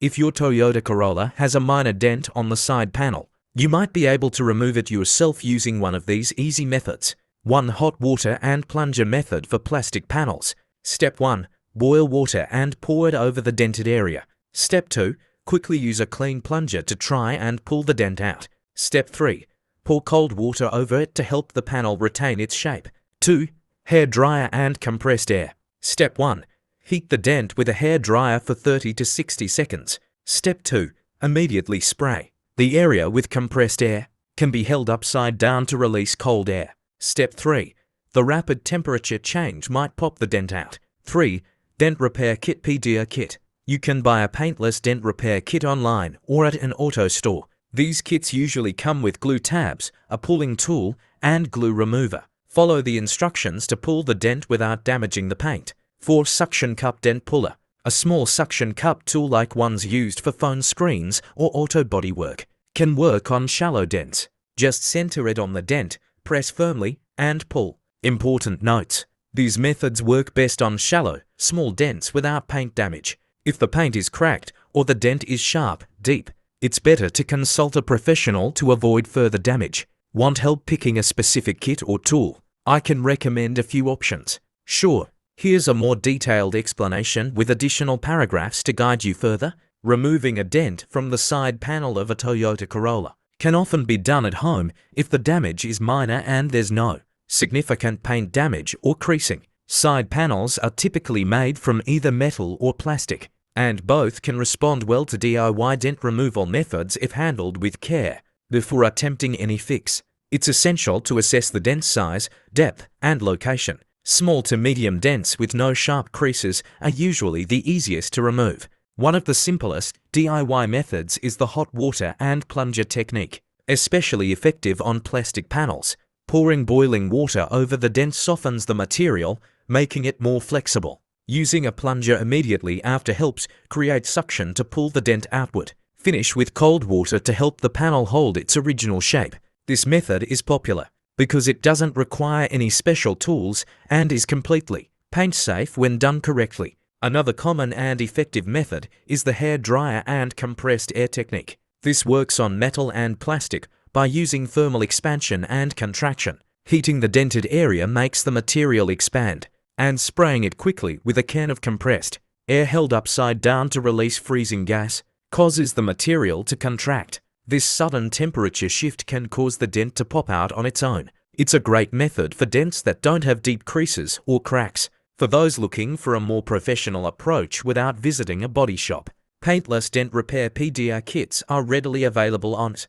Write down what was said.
If your Toyota Corolla has a minor dent on the side panel, you might be able to remove it yourself using one of these easy methods. 1. Hot water and plunger method for plastic panels. Step 1. Boil water and pour it over the dented area. Step 2. Quickly use a clean plunger to try and pull the dent out. Step 3. Pour cold water over it to help the panel retain its shape. 2. Hair dryer and compressed air. Step 1. Heat the dent with a hair dryer for 30 to 60 seconds. Step 2. Immediately spray. The area with compressed air can be held upside down to release cold air. Step 3. The rapid temperature change might pop the dent out. 3. Dent Repair Kit PDA Kit. You can buy a Paintless dent repair kit online or at an auto store. These kits usually come with glue tabs, a pulling tool, and glue remover. Follow the instructions to pull the dent without damaging the paint. 4. Suction Cup Dent Puller. A small suction cup tool like ones used for phone screens or auto bodywork. Can work on shallow dents. Just center it on the dent, press firmly, and pull. Important notes. These methods work best on shallow, small dents without paint damage. If the paint is cracked or the dent is sharp, deep, it's better to consult a professional to avoid further damage. Want help picking a specific kit or tool? I can recommend a few options. Sure. Here's a more detailed explanation with additional paragraphs to guide you further. Removing a dent from the side panel of a Toyota Corolla can often be done at home if the damage is minor and there's no significant paint damage or creasing. Side panels are typically made from either metal or plastic, and both can respond well to DIY dent removal methods if handled with care. Before attempting any fix, it's essential to assess the dent size, depth, and location. Small to medium dents with no sharp creases are usually the easiest to remove. One of the simplest DIY methods is the hot water and plunger technique, especially effective on plastic panels. Pouring boiling water over the dent softens the material, making it more flexible. Using a plunger immediately after helps create suction to pull the dent outward. Finish with cold water to help the panel hold its original shape. This method is popular because it doesn't require any special tools and is completely paint safe when done correctly. Another common and effective method is the hair dryer and compressed air technique. This works on metal and plastic by using thermal expansion and contraction. Heating the dented area makes the material expand, and spraying it quickly with a can of compressed air held upside down to release freezing gas causes the material to contract. This sudden temperature shift can cause the dent to pop out on its own. It's a great method for dents that don't have deep creases or cracks. For those looking for a more professional approach without visiting a body shop, Paintless Dent Repair PDA kits are readily available on it.